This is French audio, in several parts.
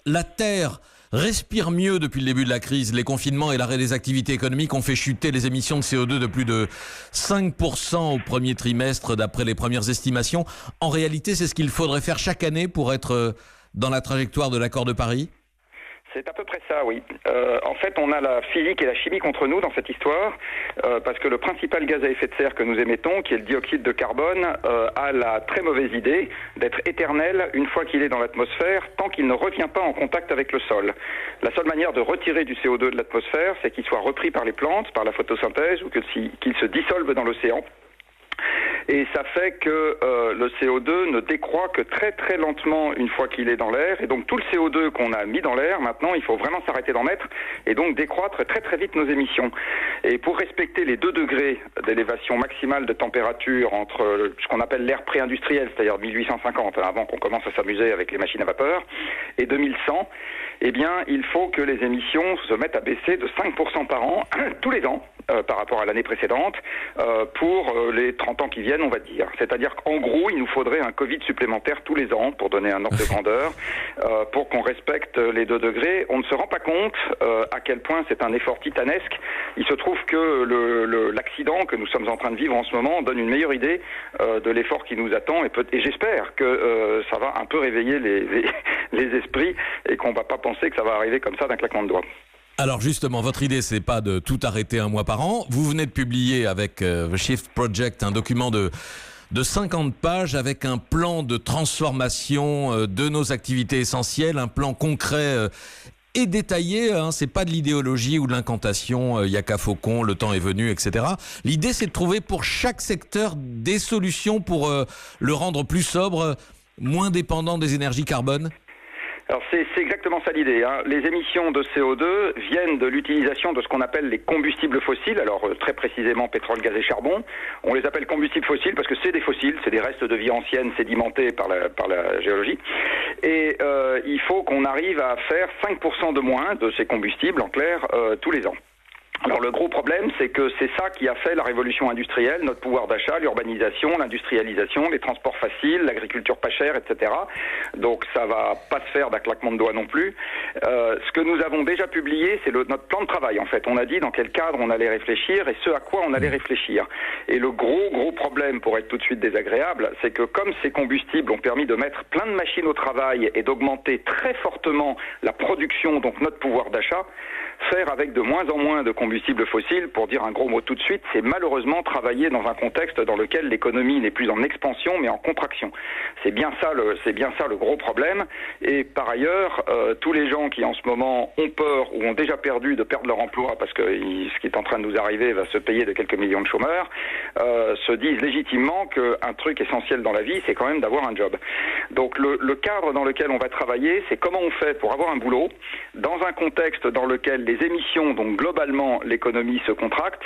la Terre respire mieux depuis le début de la crise. Les confinements et l'arrêt des activités économiques ont fait chuter les émissions de CO2 de plus de 5% au premier trimestre d'après les premières estimations. En réalité, c'est ce qu'il faudrait faire chaque année pour être dans la trajectoire de l'accord de Paris ? C'est à peu près ça, oui. En fait, on a la physique et la chimie contre nous dans cette histoire, parce que le principal gaz à effet de serre que nous émettons, qui est le dioxyde de carbone, a la très mauvaise idée d'être éternel une fois qu'il est dans l'atmosphère, tant qu'il ne revient pas en contact avec le sol. La seule manière de retirer du CO2 de l'atmosphère, c'est qu'il soit repris par les plantes, par la photosynthèse, ou qu'il se dissolve dans l'océan. Et ça fait que le CO2 ne décroît que très très lentement une fois qu'il est dans l'air. Et donc tout le CO2 qu'on a mis dans l'air, maintenant, il faut vraiment s'arrêter d'en mettre et donc décroître très très vite nos émissions. Et pour respecter les 2 degrés d'élévation maximale de température entre ce qu'on appelle l'ère pré-industrielle, c'est-à-dire 1850, avant qu'on commence à s'amuser avec les machines à vapeur, et 2100, eh bien, il faut que les émissions se mettent à baisser de 5% par an, tous les ans, par rapport à l'année précédente, pour les 30 ans qui viennent, on va dire. C'est-à-dire qu'en gros, il nous faudrait un Covid supplémentaire tous les ans, pour donner un ordre de grandeur, pour qu'on respecte les 2 degrés. On ne se rend pas compte à quel point c'est un effort titanesque. Il se trouve que l'accident que nous sommes en train de vivre en ce moment donne une meilleure idée de l'effort qui nous attend, et j'espère que ça va un peu réveiller les esprits, et qu'on ne va pas penser que ça va arriver comme ça d'un claquement de doigts. Alors justement, votre idée, c'est pas de tout arrêter un mois par an. Vous venez de publier avec The Shift Project un document de 50 pages avec un plan de transformation de nos activités essentielles, un plan concret et détaillé. C'est pas de l'idéologie ou de l'incantation, y a qu'à Faucon, le temps est venu, etc. L'idée, c'est de trouver pour chaque secteur des solutions pour le rendre plus sobre, moins dépendant des énergies carbone. Alors c'est exactement ça l'idée. Les émissions de CO2 viennent de l'utilisation de ce qu'on appelle les combustibles fossiles, alors très précisément pétrole, gaz et charbon. On les appelle combustibles fossiles parce que c'est des fossiles, c'est des restes de vie ancienne sédimentés par la géologie. Et il faut qu'on arrive à faire 5% de moins de ces combustibles, en clair, tous les ans. Alors le gros problème, c'est que c'est ça qui a fait la révolution industrielle, notre pouvoir d'achat, l'urbanisation, l'industrialisation, les transports faciles, l'agriculture pas chère, etc. Donc ça va pas se faire d'un claquement de doigts non plus. Ce que nous avons déjà publié, c'est notre plan de travail en fait. On a dit dans quel cadre on allait réfléchir et ce à quoi on allait réfléchir. Et le gros problème, pour être tout de suite désagréable, c'est que comme ces combustibles ont permis de mettre plein de machines au travail et d'augmenter très fortement la production, donc notre pouvoir d'achat, faire avec de moins en moins de combustibles fossiles, pour dire un gros mot tout de suite, c'est malheureusement travailler dans un contexte dans lequel l'économie n'est plus en expansion mais en contraction. C'est bien ça le gros problème. Et par ailleurs, tous les gens qui en ce moment ont peur ou ont déjà perdu de perdre leur emploi parce que ce qui est en train de nous arriver va se payer de quelques millions de chômeurs, se disent légitimement qu'un truc essentiel dans la vie, c'est quand même d'avoir un job. Donc le cadre dans lequel on va travailler, c'est comment on fait pour avoir un boulot dans un contexte dans lequel les émissions, donc globalement l'économie se contracte,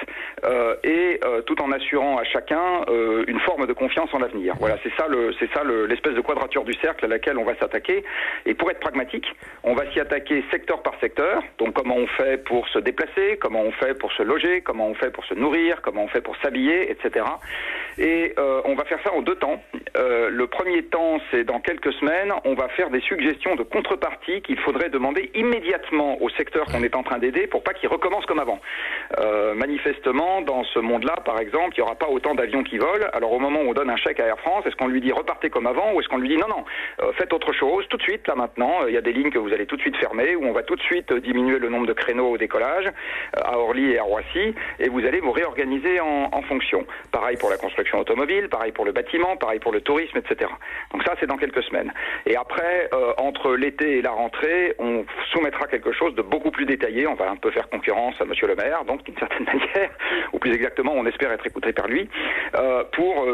et tout en assurant à chacun une forme de confiance en l'avenir. Voilà, c'est ça l'espèce de quadrature du cercle à laquelle on va s'attaquer. Et pour être pragmatique, on va s'y attaquer secteur par secteur. Donc comment on fait pour se déplacer, comment on fait pour se loger, comment on fait pour se nourrir, comment on fait pour s'habiller, etc. Et on va faire ça en 2 temps. Le premier temps, c'est dans quelques semaines, on va faire des suggestions de contrepartie qu'il faudrait demander immédiatement au secteur qu'on est en train d'aider pour pas qu'il recommence comme avant. Manifestement, dans ce monde-là, par exemple, il n'y aura pas autant d'avions qui volent. Alors au moment où on donne un chèque à Air France, est-ce qu'on lui dit repartez comme avant ou est-ce qu'on lui dit non, faites autre chose tout de suite, là maintenant, il y a des lignes que vous allez tout de suite fermer, où on va tout de suite diminuer le nombre de créneaux au décollage, à Orly et à Roissy, et vous allez vous réorganiser en fonction. Pareil pour la construction automobile, pareil pour le bâtiment, pareil pour le tourisme, etc. Donc ça, c'est dans quelques semaines. Et après, entre l'été et la rentrée, on soumettra quelque chose de beaucoup plus détaillé. On va un peu faire concurrence à Monsieur le maire, donc d'une certaine manière, ou plus exactement, on espère être écouté par lui, pour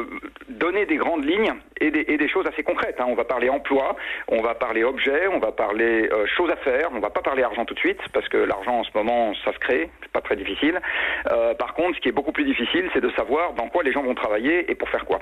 donner des grandes lignes et des choses assez concrètes. On va parler emploi, on va parler objet, on va parler choses à faire, on va pas parler argent tout de suite, parce que l'argent en ce moment, ça se crée, c'est pas très difficile. Par contre, ce qui est beaucoup plus difficile, c'est de savoir dans quoi les gens vont travailler et pour faire quoi.